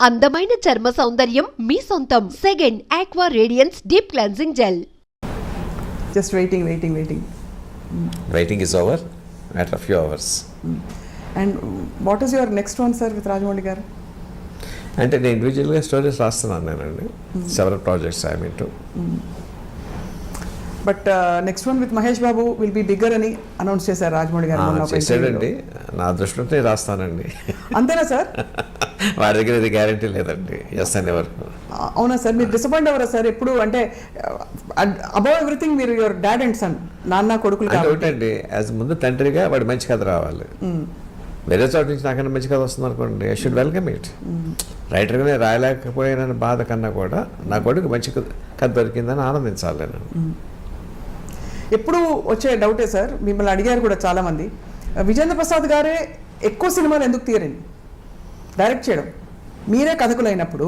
అందమైన చర్మ సౌందర్యం మీ సొంతం. Second aqua radiance deep cleansing gel. Just waiting. Waiting is over after a few hours. And what is your next one sir with Rajamouli గారు? అంటే నేను ఇండివిజువల్గా స్టోరీస్ రాస్తున్నాను నేనండి. Several projects I mean to. But next one with Mahesh Babu will be bigger అని announce చేశారు రాజమౌళి గారు మొన్న ఒక చేశాడండి. interview నా దృష్టిలో నేను రాస్తానండి. లో. అంతేనా సార్? వాడి దగ్గర ఇది గ్యారంటీ లేదండి. ఎస్ అని ఎవరు. అవునా సార్? మీరు డిసప్పాయింట్ అవ్వరా సార్ ఎప్పుడు? అంటే అబౌవ్ ఎవ్రీథింగ్ మీరు యువర్ డాడ్ అండ్ సన్, నాన్న కొడుకులు అంటే కాబట్టి. ఒకటండి, యాజ్ ముందు తండ్రిగా వాడు మంచి కథ రావాలి. వేరే చోట నుంచి నాకన్నా మంచి కథ వస్తుంది అనుకోండి, ఐ షుడ్ వెల్కమ్ ఇట్. రైటర్గానే రాయలేకపోయిన బాధ కన్నా కూడా నా కొడుకు మంచి కథ దొరికిందని ఆనందించాలి నేను. ఎప్పుడు వచ్చే డౌటే సార్, మిమ్మల్ని అడిగారు కూడా చాలామంది, విజేంద్ర ప్రసాద్ గారే ఎక్కువ సినిమాలు ఎందుకు తీయరండి డైరెక్ట్ చేయడం? మీరే కథకులైనప్పుడు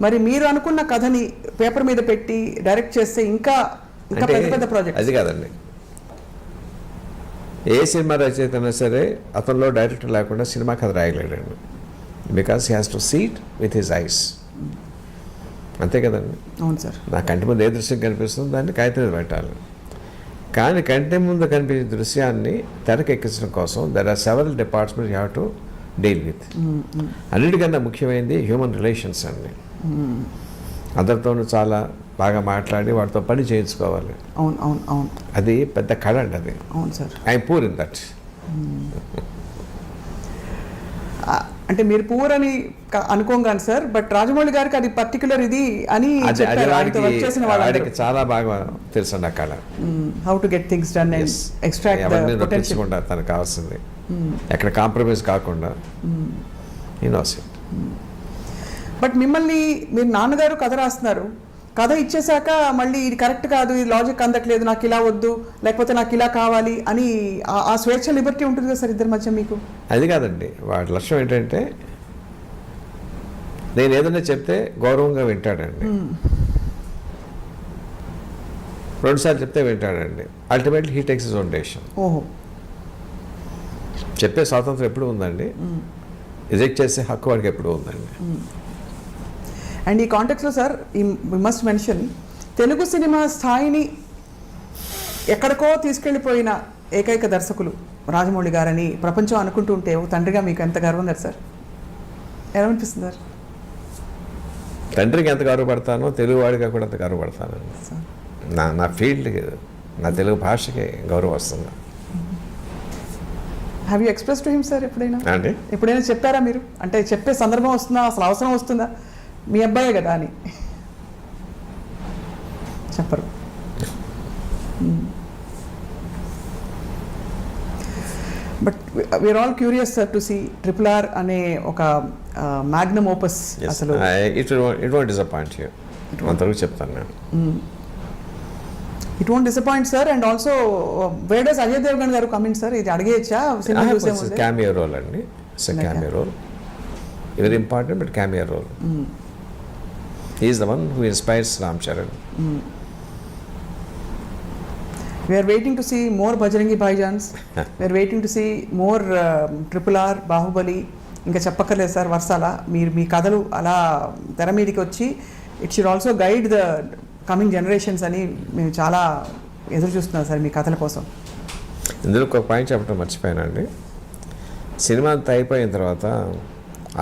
మరి మీరు అనుకున్న కథని పేపర్ మీద పెట్టి డైరెక్ట్ చేస్తే ఇంకా పెద్ద పెద్ద ప్రాజెక్ట్. అది కాదండి, ఏ సినిమా రచయిత అయినా సరే అతనిలో డైరెక్టర్ లేకుండా సినిమా కథ రాయలేడండి. Because he has to sit with his eyes. అంతే కదండి. అవును సార్. నా కంటి ముందు ఏ దృశ్యం కనిపిస్తుందో దాన్ని కాగితం మీద పెట్టాలి. కానీ కంటి ముందు కనిపించే దృశ్యాన్ని తెరకెక్కించడం కోసం there are several departments you have to deal with. అన్నిటికన్నా ముఖ్యమైనది హ్యూమన్ రిలేషన్స్ అండి. అందరితోనూ చాలా బాగా మాట్లాడి వాటితో పని చేయించుకోవాలి. అవును అవును అవును. అది పెద్ద కళ అండి అది. అవును sir. I'm poor in that. అంటే మీరు పూర్ అని అనుకోగాను సార్, బట్ రాజమౌళి గారికి అది పర్టికులర్ ఇది అని చెప్పారు. ఆయనతో వర్క్ చేసిన వాడికి చాలా బాగా తెలుసు అండి ఆ కళ. How to get things done and extract the potential. తనకు కావాల్సింది ఎక్కడ కాంప్రమైజ్ కాకుండా ఈ నోస్ ఇట్. బట్ మిమ్మల్ని మీరు నాన్నగారు కథ రాస్తున్నారు, కథ ఇచ్చేసాక మళ్ళీ ఇది కరెక్ట్ కాదు, ఇది లాజిక్ అందట్లేదు, నాకు ఇలా వద్దు, లేకపోతే నాకు ఇలా కావాలి అని ఆ స్వేచ్ఛ లిబర్టీ ఉంటుంది కదా సార్ ఇద్దరి మధ్య మీకు? అది కాదండి, వాడి లక్ష్యం ఏంటంటే నేను ఏదైనా చెప్తే గౌరవంగా వింటాడండి. రెండుసార్లు చెప్తే వింటాడండి. Ultimately he takes his own decision. ఓహో. చెప్పే స్వాతంత్రం ఎప్పుడు ఉందండి, రిజెక్ట్ చేసే హక్కు వాడికి ఎప్పుడు ఉందండి. అండ్ ఈ కాంటెక్స్లో sir we must mention, Telugu cinema స్థాయిని ఎక్కడికో తీసుకెళ్ళిపోయిన ఏకైక దర్శకులు రాజమౌళి గారని ప్రపంచం అనుకుంటూ ఉంటే ఒక తండ్రిగా మీకు ఎంత గర్వం కదా సార్? ఎలా అనిపిస్తుంది సార్? తండ్రికి ఎంత గౌరవపడతానో తెలుగువాడిగా కూడా అంత గౌరవపడతానండి. నా ఫీల్డ్కి, నా తెలుగు భాషకి గౌరవం వస్తుంది. Have you express to him sir ఎప్పుడైనా? అండి ఎప్పుడైనా చెప్పారా మీరు? అంటే చెప్పే సందర్భం వస్తుందా, అసలు అవసరం వస్తుందా? మీ అబ్బాయే కదా అని చెప్పరు. But we are all curious sir to see RRR అనే ఒక మ్యాగ్నమ్ ఓపస్. అసలు ఇట్ వోంట్ డిసప్పాయింట్ యూ, అంతవరకు చెప్తాను నేను. It won't disappoint sir. And also where does Ajay Devgan గారు కమింగ్ సార్? ఇది అడిగేయచ్చా? సినిమా చూసే ముందే. క్యామియో రోల్ అండి. It's cameo role, very important but cameo role. He is the one who inspires Ram Charan. We are waiting to see more Bajrangi Bhaijans. We are waiting to see more RRR, Bahubali. ఇంకా చెప్పక్కర్లేదు sir వర్షాల. మీ కథలు అలా తెర మీదకి వచ్చి it should also guide the coming generations అని మేము చాలా ఎదురు చూస్తున్నాం సార్ మీ కథల కోసం. ఇందులో ఒక పాయింట్ చెప్పడం మర్చిపోయానండి. సినిమా అంతా అయిపోయిన తర్వాత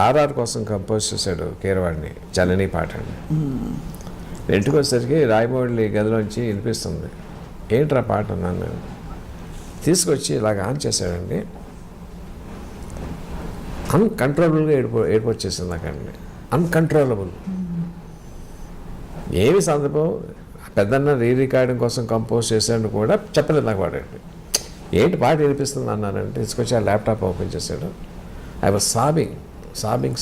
RR కోసం కంపోజ్ చేశాడు కీరవాడిని, జనని పాట అండి. ఇంటికి వచ్చేసరికి రాయమౌళి గదిలోంచి వినిపిస్తుంది. ఏంట్రా పాట అన్నాను నేను. తీసుకొచ్చి ఇలాగ ఆన్ చేశాడండి. అన్కంట్రోలబుల్గా ఏడుపు వచ్చేసింది నాకండి. అన్కంట్రోలబుల్. ఏమి సందర్భం, పెద్దన్న రికార్డింగ్ కోసం కంపోజ్ చేశాడు కూడా చెప్పలేదు నాకు వాడండి. ఏంటి పాట వినిపిస్తుంది అన్నానంటే తీసుకొచ్చి ఆ ల్యాప్టాప్ ఓపెన్ చేశాడు. I was sobbing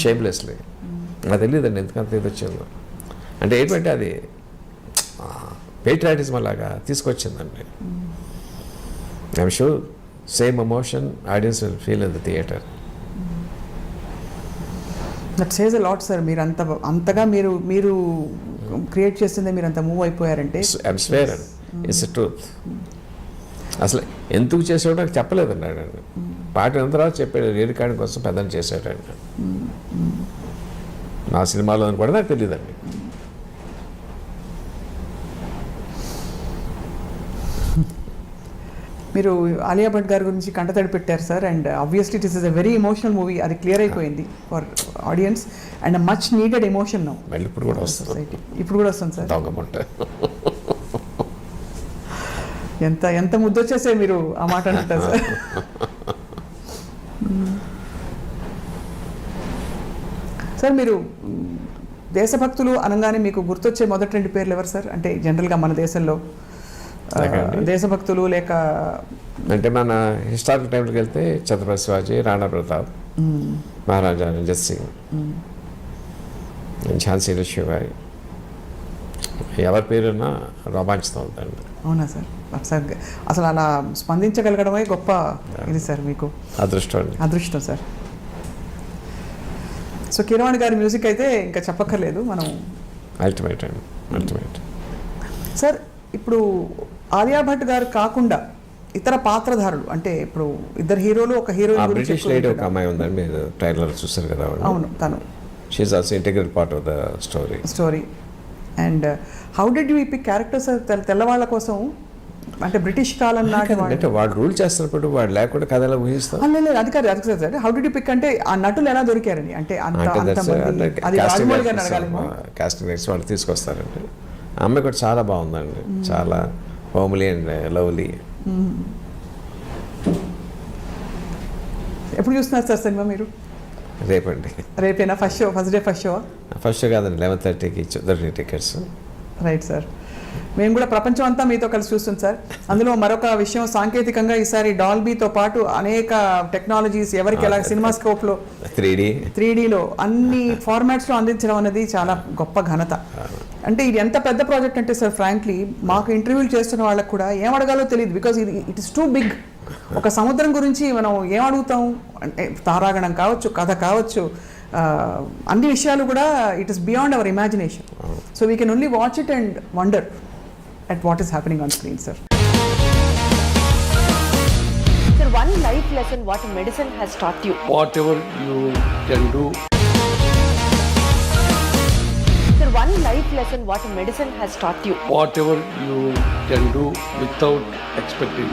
shamelessly. నాకు తెలియదండి ఎందుకంత ఇది వచ్చిందో. అంటే ఏంటంటే అది పేట్రియాటిజం అలాగా తీసుకొచ్చిందండి. I'm sure same emotion audience will feel in the theatre. That says a lot sir. మీరు అంతగా మీరు క్రియేట్ చేసిందే మీరు అంత మూవ్ అయిపోయారంటే I'm swear and it's a truth. అసలు ఎందుకు చేసాడో నాకు చెప్పలేదండి. పాట ఎంత తర్వాత చెప్పాడు, రికార్డింగ్ కోసం పెద్దని చేశాడండి. నా సినిమాలో అని కూడా నాకు తెలియదండి. మీరు ఆలియా భట్ గారి గురించి కంటతడి పెట్టారు sir, and obviously it is a very emotional movie, అది క్లియర్ అయిపోయింది for audience and much needed emotion now మళ్ళీ ఇప్పుడు కూడా వస్తుంది సొసైటీ. ఇప్పుడు కూడా వస్తుంది సార్. దొంగముంట. ఎంత ఎంత ముద్దొచ్చేసే మీరు ఆ మాట అంటారు సార్. సార్ మీరు దేశభక్తులు అనగానే మీకు గుర్తొచ్చే మొదటి 2 పేర్లు ఎవరు సార్? అంటే జనరల్గా మన దేశంలో దేశభక్తులు లేక అంటే మన హిస్టారికల్ టైంలోకి వెళ్తే ఛత్రపతి శివాజీ, రాణా ప్రతాప్, మహారాజా రంజిత్ సింగ్, ఝాన్సీ లక్ష్మీబాయి, ఎవరి పేరున్నా రోమాంచితం అవుతాయండి. అవునా సార్? సార్ అసలు అలా స్పందించగలగడమే గొప్ప ఇది సార్, మీకు అదృష్టం సార్. సో కీరవాణి గారి మ్యూజిక్ అయితే ఇంకా చెప్పక్కర్లేదు, మనం అల్టిమేట్ అండి, అల్టిమేట్. సార్ ఇప్పుడు ఆలియా భట్ గారు కాకుండా ఇతర పాత్రధారులు, అంటే ఇప్పుడు 2 హీరోలు ఒక హీరోయిన్ గురించి బ్రిటిష్ లేడీ ఒక అమ్మాయి ఉందండి, మీరు ట్రైలర్ చూసారు కదా. అవును, తను she also integral part of the story. And how did you pick characters తెల్లవాళ్ళ కోసం? అంటే బ్రిటిష్ కాలం నాటి అంటే వాడు రూల్ చేస్తున్నప్పుడు వాడు లేకుండా కథ ఎలా ఊహిస్తాం? లేదు అది కాదు sir. How did you pick అంటే ఆ నటులు ఎలా దొరికారని, అంటే అది రాజమౌళి గారిని అడగాలేమో. కాస్టింగ్ డైరెక్టర్ వాళ్ళు తీసుకొస్తారండి. ఆ అమ్మాయి కూడా చాలా బాగుందండి, చాలా హోమ్లీ అండ్ లవ్లీ. ఎప్పుడు చూస్తున్నారు సార్ సినిమా మీరు? రేపండి. రేపేనా ఫస్ట్ షో? ఫస్ట్ షో కాదండి, 11:30కి దొరికిన టికెట్స్. Right sir. మేము కూడా ప్రపంచం అంతా మీతో కలిసి చూస్తుంది సార్. అందులో మరొక విషయం, సాంకేతికంగా ఈసారి డాల్బీతో పాటు అనేక టెక్నాలజీస్ ఎవరికి ఎలా సినిమా స్కోప్లో 3Dలో అన్ని ఫార్మాట్స్లో అందించడం అనేది చాలా గొప్ప ఘనత. అంటే ఇది ఎంత పెద్ద ప్రాజెక్ట్ అంటే సార్, ఫ్రాంక్లీ మాకు ఇంటర్వ్యూలు చేస్తున్న వాళ్ళకు కూడా ఏం అడగాలో తెలియదు, because it is too big. ఒక సముద్రం గురించి మనం ఏం అడుగుతాం అంటే తారాగణం కావచ్చు, కథ కావచ్చు, అన్ని విషయాలు కూడా it is beyond our imagination. So we can only watch it and wonder at what is happening on screen, sir. Sir, one life lesson what medicine has taught you. Whatever you can do. Sir, one life lesson what medicine has taught you. Whatever you can do without expecting.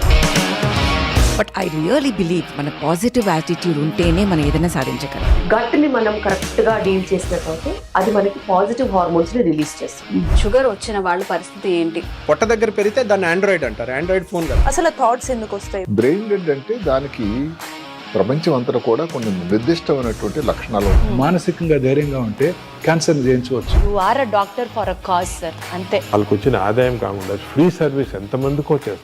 But I really believe మన positive attitude ఉంటేనే మనం ఏదైనా సాధించగలం. గట్ని మనం కరెక్ట్గా deal చేసినట్లయితే అది మనకి పాజిటివ్ హార్మోన్స్ని రిలీజ్ చేస్తుంది. షుగర్ వచ్చిన వాళ్ళ పరిస్థితి ఏంటి? పొట్ట దగ్గర పెరిగితే దాన్ని ఆండ్రాయిడ్ అంటారు, ఆండ్రాయిడ్ ఫోన్ కదా. అసలు థాట్స్ ఎందుకు వస్తాయి? బ్రెయిన్ డెడ్ అంటే దానికి ప్రపంచం అంతా కూడా కొన్ని నిర్దిష్టమైనటువంటి లక్షణాలు. మానసికంగా ధైర్యంగా ఉంటే క్యాన్సర్ జయించవచ్చు. You are a doctor for a cause sir, అంతే. వాళ్ళకి వచ్చిన ఆదాయం కాకుండా ఫ్రీ సర్వీస్ ఎంతమందికో చేస్తారు.